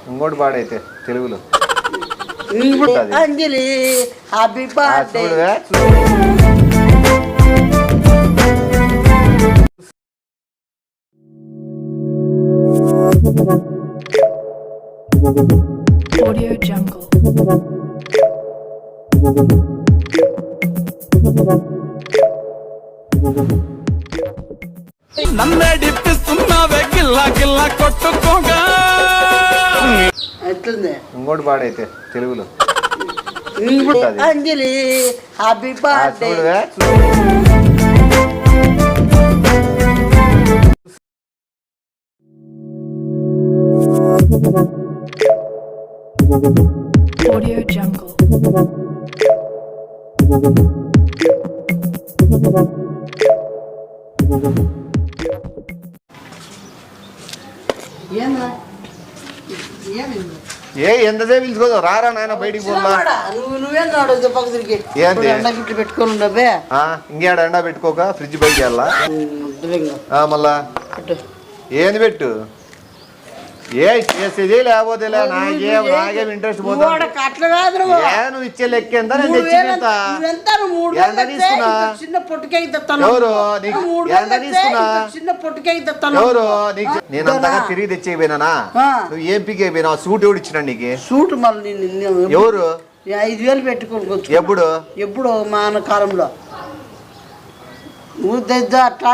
ఇంకోటి పాడైతే తెలుగులో అంజలి happy birthday. Audio Jungle. ఇంకోటి పాడైతే తెలుగులో అంజలి హ్యాపీ బర్త్డే. Audio Jungle. ఎంతసేపు పిలుచుకోదు రారా నాయన బయటికి పోలా. పెట్టుకొని ఉండవే ఇంకేడ ఎండా పెట్టుకోక ఫ్రిడ్జ్ బయటికి వెళ్ళా మళ్ళా ఏంది పెట్టు చేసేది లేకపోతే నాకేం ఇంట్రెస్ట్ పోతా నువ్వు ఇచ్చే లెక్క ఎంత నేను తెచ్చినంత ఎంత తీసుకున్నా ఎవరు ఎంత తీసుకున్నా ఎవరు నేను అంతగా తిరిగి తెచ్చేయిపోయినా నువ్వు ఏం పీకి అయిపోయినా సూట్ ఎవడు ఇచ్చినా నీకు సూట్ మళ్ళీ ఎవరు 5,000 పెట్టుకోవచ్చు ఎప్పుడు మన కాలంలో నువ్వు అట్లా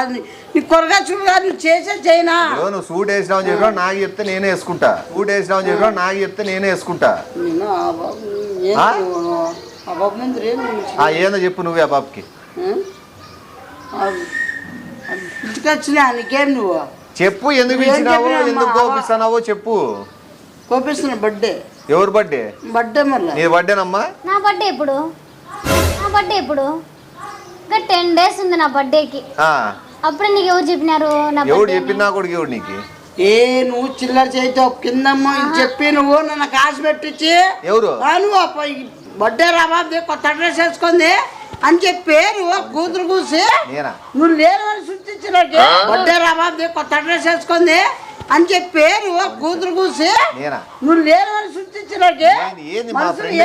నీ కొరగా చూడగా నువ్వు చేసే చేయనా నువ్వు సూట్ వేసినావు చెప్పినా నాకు చెప్తే నేనే వేసుకుంటా సూట్ వేసినావు చెప్పినా నాకు చెప్తే నేనే వేసుకుంటా ఏందో చెప్పు నువ్వే ఆ బాబుకి ఇంటికొచ్చినా నీకేం నువ్వు చెప్పు ఎందుకు పిలిచినావో ఎందుకు కోపిస్తున్నావో చెప్పు కోపిస్తున్నా బర్త్డే ఎవరు బర్త్డే మళ్ళీ నీ బర్త్డేనమ్మా నా బర్త్డే ఇప్పుడు 10 days ఉంది నా బర్త్డేకి అప్పుడు నీకు ఎవరు చెప్పినారు ఎవడు చెప్పినా కొడుకు ఎవడు నీకు నువ్వు చిల్లర చేయితే కిందమ్మా చెప్పి నువ్వు నన్ను కాసు పెట్టించి ఎవరు నువ్వు బర్త్డే రాబాబు కొత్త డ్రెస్ వేసుకుంది అని చెప్పి నువ్వు కూతురు కూసి నువ్వు లేని సృష్టించినట్టు బర్త్డే రాబాబు కొత్త డ్రెస్ వేసుకుంది అని చెప్పి నువ్వు కూతురు కూసి నువ్వు లేని సృష్టించినట్టు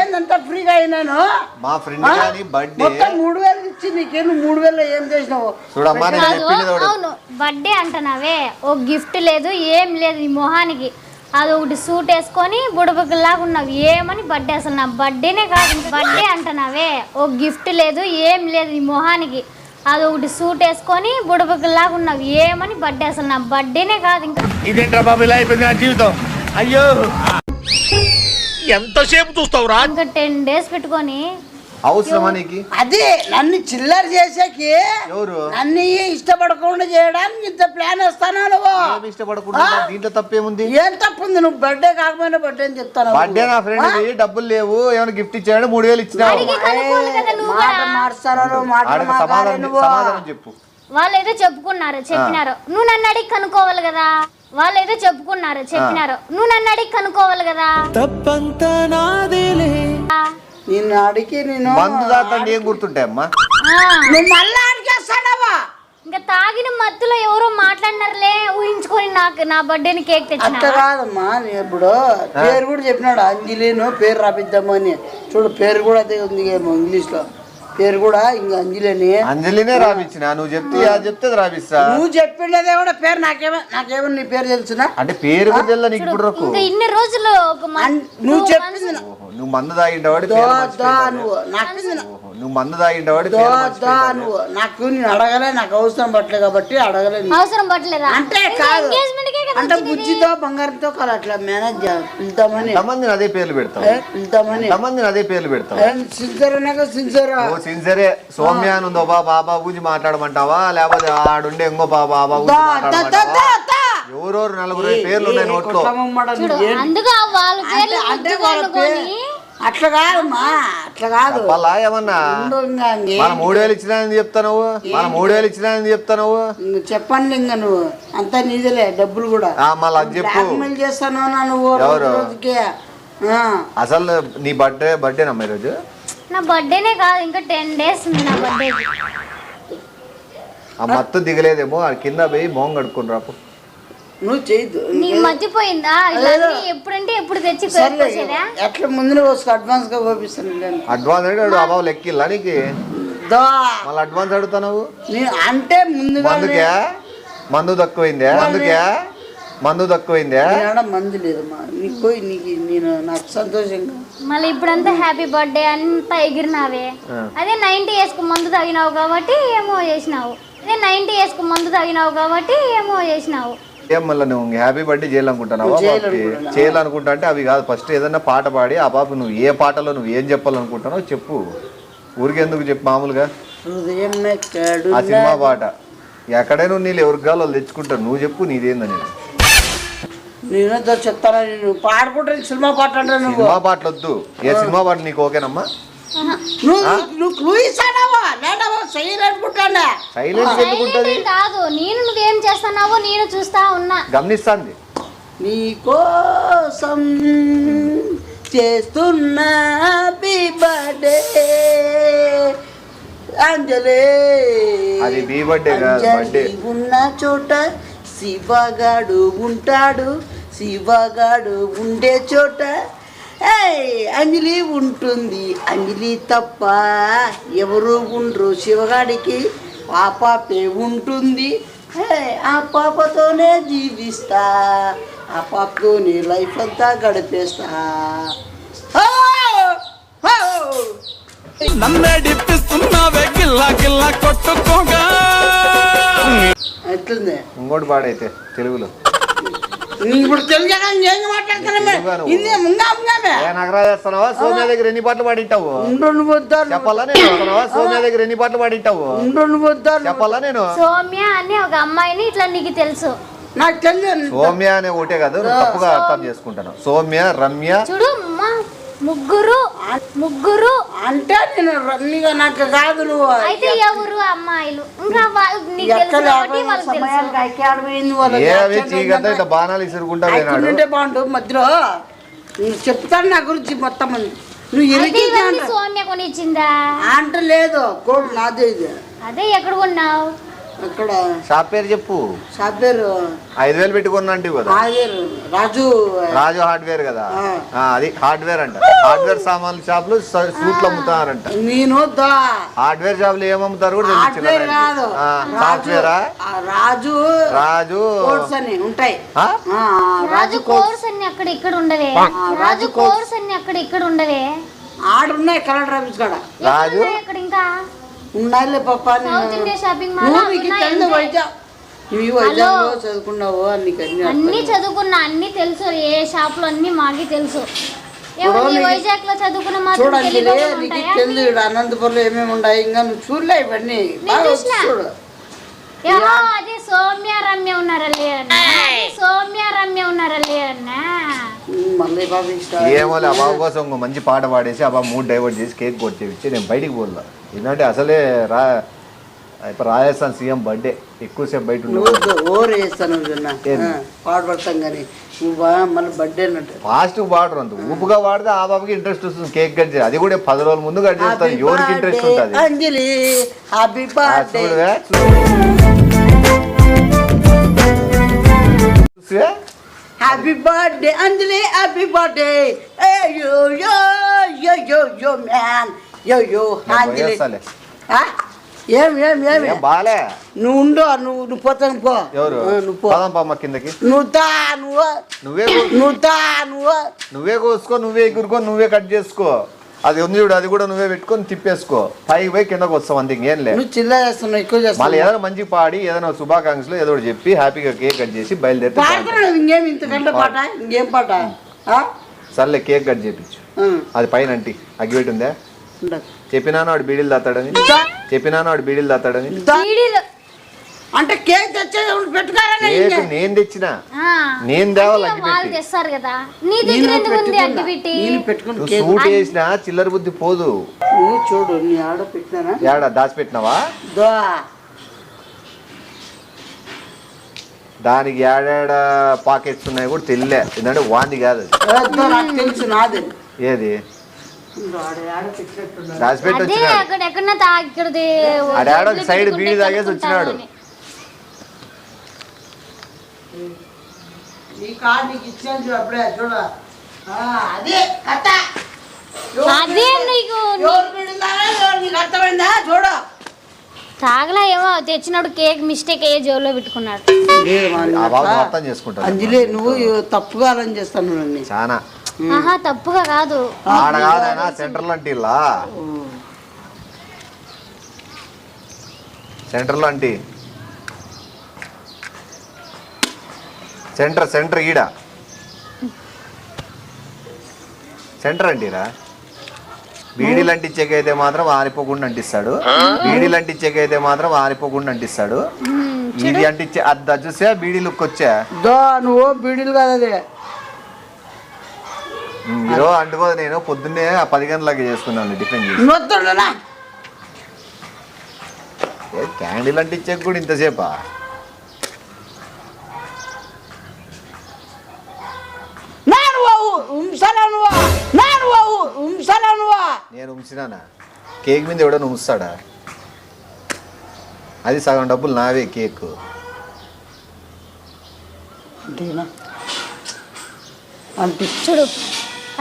ఏందంతా ఫ్రీగా అయినాను మా ఫ్రెండ్ గాని బర్త్డే మొత్తం 3,000 ఇచ్చి నీకే నువ్వు 3,000 ఏం చేసినావు అవును బర్త్డే అంటున్నావే ఓ గిఫ్ట్ లేదు ఏం లేదు నీ మొహానికి అది ఒకటి సూట్ వేసుకొని బుడబుక్కలాగా ఉన్నావు ఏమని బర్త్డే అసలు నా బర్త్డేనే కాదు బర్త్డే అంటున్నావే ఓ గిఫ్ట్ లేదు ఏం లేదు నీ మొహానికి అది ఒకటి సూట్ వేసుకొని బుడబుక్కలాగా ఉన్నావు ఏమని బర్త్డే అసలు నా బర్త్డేనే కాదు ఇంకా ఇదేంట్రా బాబు ఇలా అయిపోయింది నా జీవితం అయ్యో ఎంతసేపు చూస్తావురా ఇంకా 10 days పెట్టుకొని అవసరమా నీకు అది నన్ను చిల్లర చేసేకి నన్ను ఇష్టపడకుండా చేయడానికి ఇంత ప్లాన్ వేస్తానా నువ్వు ఇష్టపడకుండా దీంట్లో తప్పేముంది ఏం తప్పుంది నువ్వు బర్త్డే కాకపోయినా బర్త్డే అని చెప్తాను బర్త్డే నా ఫ్రెండ్ డబ్బులు లేవు ఏమైనా గిఫ్ట్ ఇచ్చాడు 3,000 ఇచ్చినావు సమాధానం చెప్పు వాళ్ళు ఏదో చెప్పినారు నువ్వు నన్ను అడిగి కనుక్కోవాలి కదా నువ్వు నన్ను అడిగి కనుక్కోవాలి కదా తప్పంతా నాదేలే నిన్ను అడిగి నేను మందు దాకండి ఏం గుర్తుంటాయమ్మా నువ్వు మళ్ళా అడిగేస్తానవా ఇంకా తాగిన మత్తులో ఎవరో మాట్లాడినారులే ఊహించుకొని నా బర్త్డేని కేక్ తెచ్చిన అంత కాదమ్మా ఇప్పుడు పేరు కూడా చెప్పినాడు అంజలిను పేరు రాపిద్దామని చూడు పేరు కూడా అదే ఉంది ఇంగ్లీష్ లో పేరు కూడా ఇంకా అంజలినే రాపిచ్చిన నువ్వు చెప్తే రాపిస్తా నువ్వు చెప్పిండేదే కూడా పేరు నాకేమో నీ పేరు తెలుసునా అంటే పేరు కూడా తెల్ల నీకు ఇప్పుడు ఇన్ని రోజులు నువ్వు చెప్పింది నువ్వు మందు తాగిండవాడు నువ్వు మందు తాగిండవాడు నువ్వు నాకు నేను అడగలే నాకు అవసరం పట్టలే కాబట్టి అడగలేదు అవసరం పట్టలేదా అంటే కాదు అంటే బుజ్జితో బంగారంతో కాదు అట్లా మేనేజ్ పిలుతామని మందిని అదే పేర్లు పెడతావు సిన్సరే సౌమ్య అని ఉందో బాబా గురించి మాట్లాడమంటావా లేకపోతే ఆడుండే ఇంకో బాబా ఎవరెవరు 4 పేర్లు ఉన్నాయి నోట్లో అట్లా కాదమ్మా అట్లా కాదు ఏమన్నా మనం 3,000 ఇచ్చినాయని చెప్తావు చెప్పండి ఇంకా నువ్వు అంతా నీదేలే డబ్బులు కూడా మళ్ళీ చెప్పు చేస్తాను నువ్వు అసలు నీ బర్త్డేనమ్మా ఈరోజు నా బర్త్డేనే కాదు ఇంకా 10 days ఉంది నా బర్త్డే ఆ మత్తు దిగలేదేమో ఆ కింద పోయి మొహం కడుక్కుని రాపు. నువ్వు చేయద్దు. నీకు మర్చిపోయిందా ఇవన్నీ ఎప్పుడంటే ఎప్పుడు తెచ్చి పెట్టుకోసేదా? ఎట్లా ముందు వస్తు అడ్వాన్స్ గా పంపిస్తాను. అడ్వాన్స్ అంటే అబాబు లెక్కిల్లా నీకు మళ్ళీ అడ్వాన్స్ అడుగుతావు అంటే ముందుగా మందు తక్కువైందే అందుకే మందు తక్కువైందే మందు లేదమ్మా నీకు పోయి నీకు నేను నాకు సంతోషంగా మళ్ళీ ఇప్పుడంతా హ్యాపీ బర్త్డే అంతా ఎగిరినావే. అదే 90 వేసుకు మందు తాగినావు కాబట్టి ఏమో చేసినావు. అదే 90 వేసుకు మందు తాగినావు కాబట్టి ఏమో చేసినావు. ఏం మళ్ళీ నువ్వు హ్యాపీ బర్త్డే చేయాలనుకుంటున్నావా? చేయాలనుకుంటా అంటే అవి కాదు. ఫస్ట్ ఏదన్నా పాట పాడి ఆ పాప నువ్వు ఏ పాటలో నువ్వు ఏం చెప్పాలనుకుంటున్నావు చెప్పు. ఊరికెందుకు చెప్పు మామూలుగా ఆ సినిమా పాట ఎక్కడైనా నీళ్ళు ఎవరికి కావాలి వాళ్ళు తెచ్చుకుంటారు. నువ్వు చెప్పు నీదేందని. నేనేదో చెప్తాను. నేను పాడుకుంటాను సినిమా పాట అంటే సినిమా పాటలు వద్దు. ఏ సినిమా పాటలు నీకు ఓకేనమ్మా? కాదు నేను నువ్వేం చేస్తున్నావో నేను చూస్తా ఉన్నా గమనిస్తాంది. నీ కోసం చేస్తున్నా హ్యాపీ బర్త్డే అంజలి. అది బీ బర్త్డే కాదు, బర్త్డే. ఉన్న చోట శివగాడు ఉంటాడు, శివగాడు ఉండే చోట అంజలి ఉంటుంది. అంజలి తప్ప ఎవరు ఉండరు శివగాడికి. ఆ పాపే ఉంటుంది. ఆ పాపతోనే జీవిస్తా, ఆ పాపతోనే లైఫ్ అంతా గడిపేస్తా. ఎట్లుంది ఇంకోటి పాడైతే తెలుగులో. ఇప్పుడు తెలుగు నగరాజేస్తున్నావా? సోమ్య దగ్గర ఎన్ని పాటలు పాడింటావు చెప్పాలా? నేను సోమ్య దగ్గర ఎన్ని పాటలు పాడింటావు చెప్పాలా? నేను సౌమ్య అనే ఒక అమ్మాయిని ఇట్లా నీకు తెలుసు. నాకు తెలియదు. సౌమ్య అనే ఒకటే కాదు, తప్పుగా అర్థం చేసుకుంటాను. సౌమ్య, రమ్య చూడు ముగ్గురు అంటే నేను రమ్మిగా నాకు కాదు. నువ్వు అయితే ఎవరు అమ్మాయిలు ఇంకా నీకు తెలుసు కాబట్టి వాళ్ళకి తెలుసు. బాణాలు ఇసురుకుంటా బాగుండు మధ్యలో నువ్వు చెప్తాను నా గురించి మొత్తం. నువ్వు సౌమ్య కొనిచ్చిందా అంటే లేదు కోడు నాదే. ఇది అదే ఎక్కడ కొన్నావు? అక్కడ షాప్ పేరు చెప్పు. షాప్ పేరు 5,000 పెట్టుకున్నా అంటే కదా. రాజు హార్డ్వేర్ కదా. అది హార్డ్వేర్ అంట. హార్డ్వేర్ సామాన్ల షాపులు సూట్లు అమ్ముతారంట. నేను హార్డ్వేర్ షాపులు ఏమమ్ముతారు కూడా కాదు. సాఫ్ట్వేరా? రాజు కోర్స్ అని ఉంటాయి. రాజు కోర్స్ అన్ని అక్కడ ఇక్కడ ఉండవే. రాజు కోర్స్ అన్ని అక్కడ ఇక్కడ ఉండవే. ఆడున్నాయి కలెక్టర్ ఆఫీస్ కాడ. రాజు ఇక్కడ ఇంకా ఉన్నాయిలే పాప. చదువుకున్నావు అన్ని చదువుకున్నా, అన్ని తెలుసు. ఏ షాప్ లో అన్ని మాకి తెలుసు. వైజాగ్ లో చదువుకున్న చూడండి తెలుసు. అనంతపురంలో ఏమేమి ఉన్నాయి ఇంకా నువ్వు చూడలే ఇవన్నీ. అదే సౌమ్య రమ్య ఉన్నారల్లే అన్న. ఏమో అబాబు కోసం ఇంకో మంచి పాట పాడేసి అబాబు మూడ్ డైవర్ట్ చేసి కేక్ కొట్టేసి నేను బయటికి పోలా. ఎందుకంటే అసలే రాజస్థాన్ సీఎం బర్త్డే ఎక్కువసేపు బయట పాడబడతాం కానీ మళ్ళీ బర్త్డే ఫాస్ట్ పాడరు. అంత ఊపుగా వాడితే ఆ బాబుకి ఇంట్రెస్ట్ వస్తుంది. కేక్ కట్ చేయాలి. అది కూడా 10 రోజుల ముందు కట్ చేస్తాను. ఎవరికి ఇంట్రెస్ట్ ఉంటుంది? అంజలి హ్యాపీ బర్త్డే. హ్యాపీ బర్త్డే అంజలి, హ్యాపీ బర్త్డే. మ్యాన్ అంజలి బాలే. నువ్వు ఉండు. నువ్వు పోతాను పో. ఎవరు నువ్వు కిందకి? నువ్వే కోసుకో, నువ్వే ఎగురుకో, నువ్వే కట్ చేసుకో. అది ఉంది చూడు, అది కూడా నువ్వే పెట్టుకొని తిప్పేసుకో. పైకి పోయి కిందకు వస్తావు. అంతే ఇంకేం లేదు. చిల్లా చేస్తున్నావు, ఎక్కువ చేస్తావు. మళ్ళీ ఏదైనా మంచి పాడి ఏదైనా శుభాకాంక్షలు ఏదో చెప్పి హ్యాపీగా కేక్ కట్ చేసి బయలుదేరి. ఇంకేం ఇంతకంటే పాట? ఇంకేం పాట? సర్లే కేక్ కట్ చేయించు. అది పైన అంటి అగ్గిపెట్టి ఉందా? చెప్పినాను వాడు బీడీలు తాతాడని. అంటే కేక్ తెచ్చేది పెట్టుకోరా? నేను తెచ్చినా, నేను తేవాలి. సూట్ వేసిన చిల్లర బుద్ధి పోదు. నువ్వు చూడు నీ ఆడ పెట్టినా ఏడా దాచిపెట్టినావా? దానికి ఏడాడ పాకెట్స్ ఉన్నాయి కూడా తెలియలే. ఎందుకంటే వాంది కాదు. తెలుసు నాది. ఏది రాసిపెట్టి అదే వచ్చినాడు అక్కడ ఎక్కడన్నా ఇక్కడది ఆడాడో సైడ్ బీడి తాగేసి వచ్చినాడు. నీ కార్డు నీకు ఇచ్చాను చూడు అప్పుడే చూడ అదే కథ అదే నీకు ఎవరు పిడిందారా ఎవరు నీకు అర్థమైందా చూడు తాగలా ఏమో తెచ్చినాడు కేక్ మిస్టేక్ అయ్యే జోలో పెట్టుకున్నాడు. ఆ బాబు అర్థం చేసుకుంటాడు. అంజలి నువ్వు తప్పుగా అలా చేస్తాను నన్ను చాలా ఆహా తప్పుగా కాదు, ఆడ కాదైనా సెంటర్ లాంటి సెంటర్ లాంటి సెంటర్ ఈడ సెంటర్ అంటీరా. బీడీలు అంటించేకైతే మాత్రం ఆరిపోకుండా అంటిస్తాడు, బీడీలు అంటించేకైతే మాత్రం ఆరిపోకుండా అంటిస్తాడు. ఇది అంటించే అది చూసా బీడీ లుక్ వచ్చా నువ్వు బీడీలు కాదు అదే ఈరో అంటుకోదు. నేను పొద్దున్నే 10 గంటలకి చేసుకున్నాను టిఫిన్ చేసి. క్యాండిల్ అంటించే కూడా ఇంతసేపా? నేను ఉంచినానా? కేక్ మీద ఎవడో ఉంచుతాడా? అది సగం డబ్బులు నావే కేక్. చూడు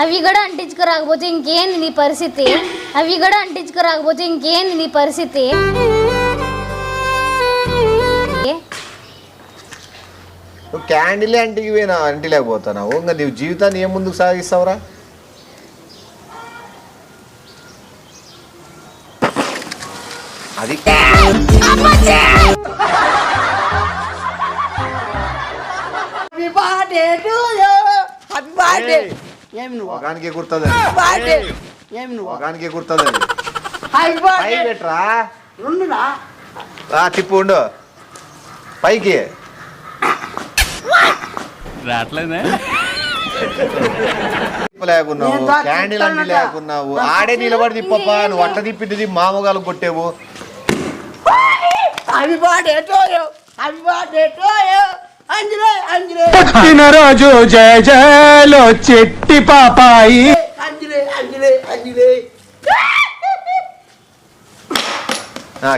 అవి కూడా అంటించుకురాకపోతే ఇంకేంది నీ పరిస్థితి, అవి కూడా అంటించుకురాకపోతే ఇంకేంది నీ పరిస్థితి. నువ్వు క్యాండిలే అంటికి పోయినా అంటి లేకపోతున్నావు. ఇంకా నీవు జీవితాన్ని ఏం ముందుకు సాగిస్తావురా? అది ఒకనికి గుర్తుంది, ఒకనికి గుర్తుంది. పెట్టరా తిప్పు ఉండు పైకి. లేకున్నావు క్యాండిల్ అంటి లేకున్నావు, ఆడే నిలబడి తిప్పప్ప. నువ్వు అట్ట తిప్పింది మామగాలు కొట్టేవు. రోజు జయ జయలో చెట్టి పాపాయి.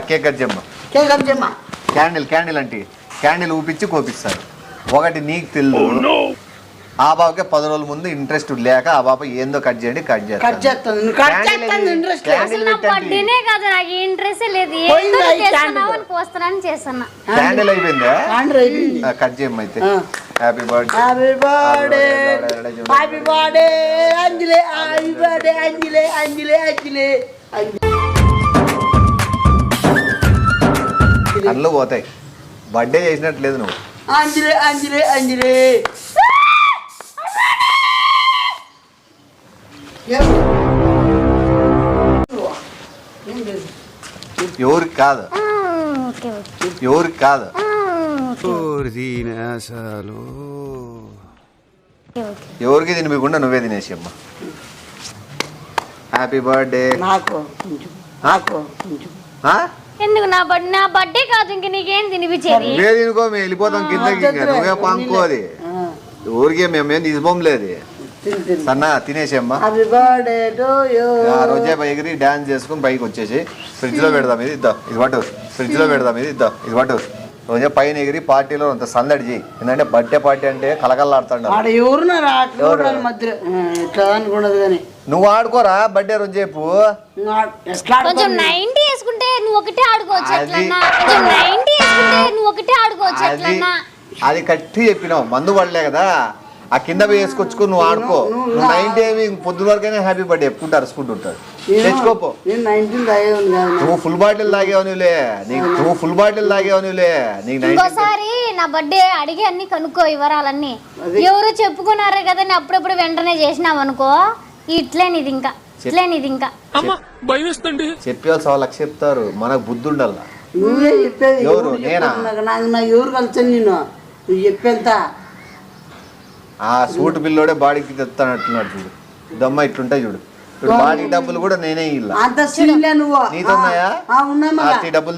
కేక్ కట్ చెమ్మ. క్యాండిల్ అంటే క్యాండిల్ ఊపించి కోపిస్తారు. ఒకటి నీకు తెలియదు, ఆ బాబుకే 10 రోజుల ముందు ఇంట్రెస్ట్ లేక ఆ బాబు ఏందో కట్ చేయండి కట్ చేస్తాను. క్యాండిల్ అయిపోయిందా? కట్ చేయమ్మ అయితే. హ్యాపీ బర్త్డే కళ్ళు పోతాయి. బర్త్డే చేసినట్లేదు నువ్వు. ఎవరికి కాదు, ఎవరికి కాదు. ఎవరికి తినిపించకుండా నువ్వే తినేసి అమ్మా. Happy birthday. ఎందుకు నా బర్త్డే కాదు ఇంక నీకేం తినిపించేది? నువ్వే తినుకో, మేము వెళ్ళిపోతాం కిందకి. నువ్వే పంకో. అది ఊరికే మేమేం తీసుకోంలేదు. సన్నా తినేసేమ్మా. ఆ రోజే ఎగిరి డాన్స్ చేసుకుని పైకి వచ్చేసి ఫ్రిడ్జ్ లో పెడదాం. ఇది ఇద్దాం, ఇది పట్టు. ఫ్రిడ్జ్ లో పెడదాం, ఇది ఇద్దాం, ఇది పట్టు. రోజే పైన ఎగిరి పార్టీలో అంత సందడి చేయి. ఎందుకంటే బర్త్డే పార్టీ అంటే కలకల్లాడుతాడు. నువ్వు ఆడుకోరా బర్త్డే రోజు చెప్పు. కొంచెం 90 వేసుకుంటే నువ్వు ఒకటే ఆడుకోవచ్చు. అది కట్టి చెప్పినావు. మందు పడలే కదా, ఆ కింద పోయి వేసుకొచ్చుకుని నువ్వు ఆడుకో. నువ్వు 90 ఏమి పొద్దు వరకైనా హ్యాపీ బర్త్డే చెప్పుకుంటూ అరుచుకుంటుంటాడు. తెచ్చుకోపో. నువ్వు ఫుల్ బాటిల్ తాగేవు నువ్వులే. నువ్వు ఫుల్ బాటిల్ తాగేవు నువ్వులే. ఇంకోసారి నా బర్త్డే అడిగి అన్ని కనుక్కో వివరాలన్నీ. ఎవరు చెప్పుకున్నారే కదా అప్పుడప్పుడు వెంటనే చేసినావు అనుకో, ఇట్లేనిది ఇంకా చెప్పేవాళ్ళు 100 లక్షలు చెప్తారు. మనకు బుద్ధి ఉండాల. నువ్వే చెప్పేది. ఎవరు? నేనా? ఎవరు కలిసాను నేను? నువ్వు చెప్పేంత ఆ సూట్ పిల్లోడే బాడీకి తెస్తానట్టున్నాడు చూడు. దమ్మ ఇట్లుంటాయి చూడు. బాడీ డబ్బులు కూడా నేనే ఇల్లా. నీతో ఉన్నాయా? డబ్బులు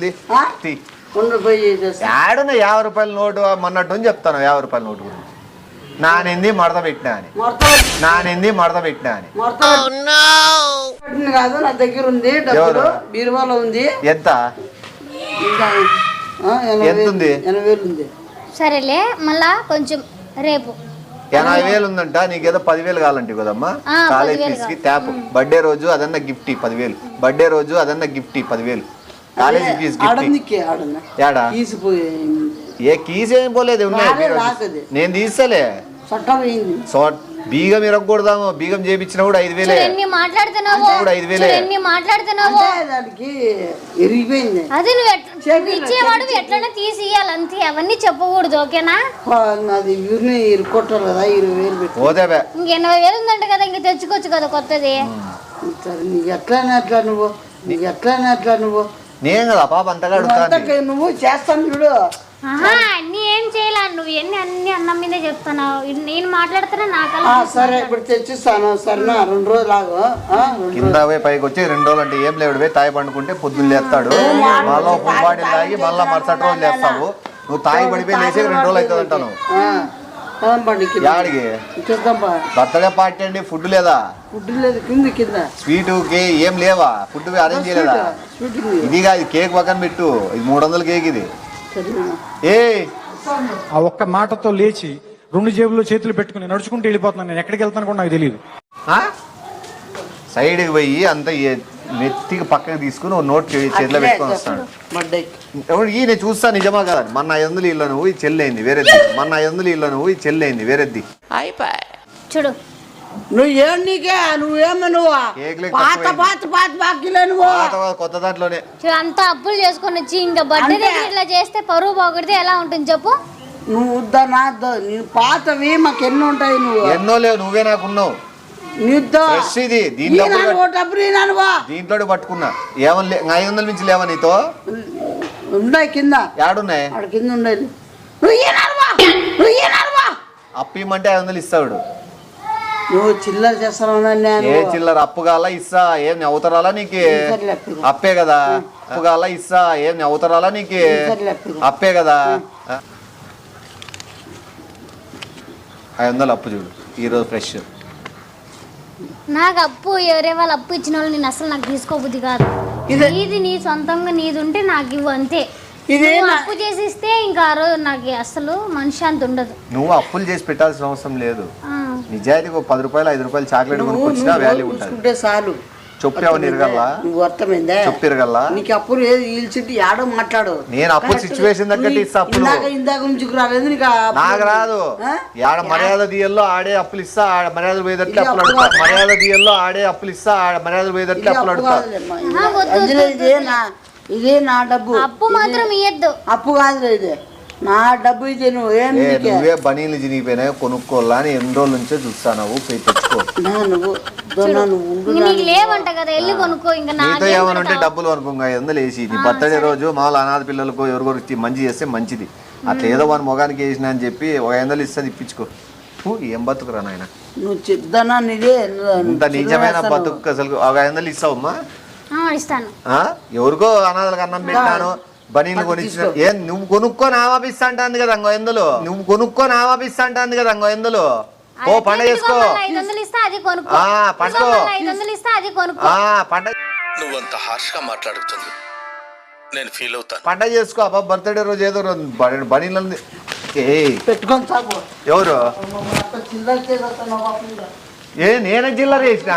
ఆడున్న 50 రూపాయల నోటు మన్నట్టు అని చెప్తాను. 50 రూపాయల నోటు గురించి నానింది మడత పెట్టినా అని నానింది మడత పెట్టినా అని కాదు నా దగ్గర ఉంది డబ్బులు బీరువాలో ఉంది. ఎంత ఇంకా, ఎంత ఉంది? 80,000 ఉంది. సరేలే మళ్ళా కొంచెం రేపు 80,000 ఉందంట. నీకేదో 10,000 కావాలంటే కదమ్మా కాలేజ్ ఫీజు కి ట్యాప్. బర్త్డే రోజు అదన్నా గిఫ్ట్ 10,000. బర్త్డే రోజు అదన్నా గిఫ్ట్ 10,000. College fee gift. ఏడా ఏ కీస్ ఏం పోలేదు ఉన్నాయి. నేను తీస్తలే. బీగం ఇరగకూడదాము. బీగం చేపించినా కూడా 5,000. ఎన్ని మాట్లాడుతున్నావు కూడా 5,000. ఎన్ని మాట్లాడుతున్నావు అది నువ్వు ఇచ్చేవాడు ఎట్లన్నా తీసి ఇయ్యాలి అంతే. అవన్నీ చెప్పకూడదు ఓకేనా? పోతే ఇంక 80,000 ఉందంట కదా, ఇంక తెచ్చుకోవచ్చు కదా కొత్తది. నేను కదా పాప అంతగా అడుగుతాను. నువ్వు చేస్తాను చూడు. అన్ని ఏం చేయాల నువ్వు అన్ని అన్నం మీదే చెప్తున్నావు. నేను మాట్లాడుతున్నా నాకల్లా. సరే ఇప్పుడు తెచ్చిస్తాను. సరేనా 2 రోజులు ఆగు. కింద పోయి పైకి వచ్చి 2 రోజులు అంటే ఏం లేడు. తాయి పండుకుంటే పొద్దున్న లేస్తాడు. మళ్ళీ పుల్బాడి తాగి మళ్ళీ మరుసటి రోజు లేస్తావు. నువ్వు తాగి పడిపోయి లేచి 2 రోజులు అవుతుంది అంటాను. యాడికి బర్త్డే పార్టీ అండి? ఫుడ్ లేదా? ఫుడ్ లేదు. కింద స్వీట్ ఏం లేవా? ఫుడ్ అరేంజ్ చేయలేదా? ఇదిగా ఇది కేక్ పక్కన పెట్టు. ఇది 300 కేక్ ఇది. ఏ ఆ ఒక్క మాటతో లేచి 2 జేబుల్లో చేతులు పెట్టుకుని నడుచుకుంటూ వెళ్ళిపోతున్నాను. నేను ఎక్కడికి వెళ్తాను కూడా నాకు తెలియదు. సైడ్కి పోయి అంత నెత్తికి పక్కకి తీసుకుని ఓ నోట్ చేతిలో పెట్టుకొని వస్తాడు. నేను చూస్తా నిజమా కదా. మన 500 ఇళ్ళ నువ్వు ఈ చెల్లైంది వేరేద్ది. మన 500 ఇళ్ళ నువ్వు ఈ చెల్లైంది వేరేద్ది. చూడు నువ్వేం నీకే నువ్వేమో నువ్వు పాత బాకీలే నువ్వు. కొత్త దాంట్లోనే అంత అప్పులు చేసుకొని వచ్చి ఇంకా బర్త్డే ఇట్లా చేస్తే పరువు బాగుడితే ఎలా ఉంటుంది చెప్పు? నువ్వు వద్దనా నీ పాతవి మాకు ఎన్ని ఉంటాయి. నువ్వు ఎన్నో లేవు. నువ్వే నాకున్నావు. ఇది దీంట్లో పట్టుకున్నా. ఏమన్నా 500 నుంచి లేవా నీతో? ఉన్నాయి కింద. ఏడున్నాయి? కింద ఉండేది. అప్పు ఇమ్మంటే 500 ఇస్తాడు. నువ్వు చిల్లర చేస్తావు. ఏ చిల్లర? అప్పు కాల ఇస్తా. ఏం అవతరాలా నీకు? అప్పే కదా. అప్పు కాల ఇస్తా. ఏం అవతరాలా నీకు? అప్పే కదా. 500 అప్పు చూడు ఈరోజు ఫ్రెష్. నాకు అప్పు ఎవరే వాళ్ళు అప్పు ఇచ్చిన వాళ్ళు నేను అసలు నాకు తీసుకోబుద్ది కాదు. ఇది నీ సొంతంగా నీది ఉంటే నాకు ఇవ్వు అంతే. అప్పు చేసి ఇస్తే ఇంకా ఆ రోజు నాకు అసలు మనిషి అంత ఉండదు. నువ్వు అప్పులు చేసి పెట్టాల్సిన అవసరం లేదు. నిజాయితీకి 10 రూపాయలు 5 రూపాయలు చాక్లెట్ కొనుక్కొచ్చినా వాల్యూ ఉంటుంది. చాలు. చెప్పు ఏమని ఇరగల్లా? నువ్వు అర్థమైందా? చెప్పు ఇరగల్లా? నీకు అప్పులు ఈల్చింటి ఆడో మాట్లాడు. నేను అప్పు సిచ్యువేషన్ తగ్గట్టు ఇస్తా. అప్పులు ఇందాక నుంచి రాలేదు నాకు రాదు. ఆడ మర్యాద దియల్లో ఆడే అప్పులు ఇస్తా. మర్యాదలు పోయేటట్లు అప్పులు అడుగుతా. మర్యాద దియల్లో ఆడే అప్పులు ఇస్తా. మర్యాదలు పోయేటట్లు అప్పులు అడుగుతా. ఇదే నా డబ్బు. అప్పు మాత్రం ఇయ్యద్దు. అప్పు కాదు ఇది నా డబ్బు. ఇది నువ్వే బనీలు చినిగిపోయినాయి కొనుక్కోవాలా అని ఎన్ని రోజుల నుంచే చూస్తాను. పోయి తెచ్చుకో. నీకు లేవంట కదా వెళ్ళి కొనుక్కో. ఇంకా నీతో ఏమనుంటే డబ్బులు కొనుక్కో. 500 వేసి నీ బర్త్డే రోజు మామూలు అనాథ పిల్లలకు ఎవరికొరికి మంచి చేస్తే మంచిది. అట్లా ఏదో మన మొగానికి వేసిన అని చెప్పి 500 ఇస్తే ఇప్పించుకో. ఏం బతుకురా నాయన. నువ్వు చెప్తానా నీదే ఇంత నిజమైన బతుకు. అసలు 500 ఇస్తావమ్మా? ఇస్తాను. ఎవరికో అనాథలకు అన్నం పెట్టాను. బనీలు కొనిచ్చిన. ఏం నువ్వు కొనుక్కొని ఆవాపిస్తా అంటాను కదా 500. నువ్వు కొనుక్కొని ఆవాపిస్తా అంటాను కదా 500. ఓ పండగ చేసుకో. 500 ఇస్తా అది కొనుక్కో. పండుగ 500 ఇస్తా అది కొనుక్కో. పండగ నువ్వంత హార్ష్ గా మాట్లాడుతుంది నేను ఫీల్ అవుతాను. పండగ చేసుకో. అబ్బా బర్త్డే రోజు ఏదో బనీలు పెట్టుకొని సాగు. ఎవరు? నేనే చిల్లర వేసిన.